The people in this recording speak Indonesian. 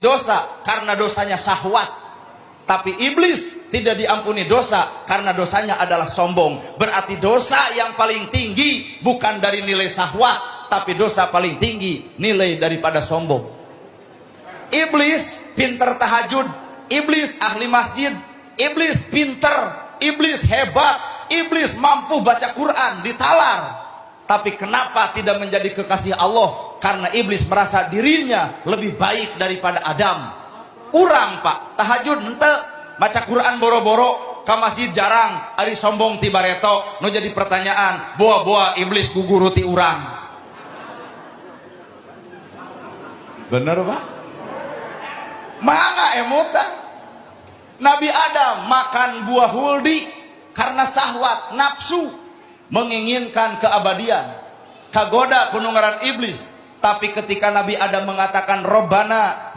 dosa karena dosanya syahwat, tapi iblis tidak diampuni dosa karena dosanya adalah sombong. Berarti dosa yang paling tinggi bukan dari nilai syahwat, tapi dosa paling tinggi nilai daripada sombong. Iblis pinter tahajud, iblis ahli masjid, iblis pinter, iblis hebat, iblis mampu baca Quran, ditalar. Tapi kenapa tidak menjadi kekasih Allah? Karena iblis merasa dirinya lebih baik daripada Adam. Urang pak tahajud ente, baca Quran boro-boro, ke masjid jarang, ari sombong ti bareto. No jadi pertanyaan, boa-boa iblis guguruti urang. Bener pak? Mangga emuta. Nabi Adam makan buah huldi karena syahwat, nafsu, menginginkan keabadian, kagoda kunungaran iblis. Tapi ketika Nabi Adam mengatakan Robbana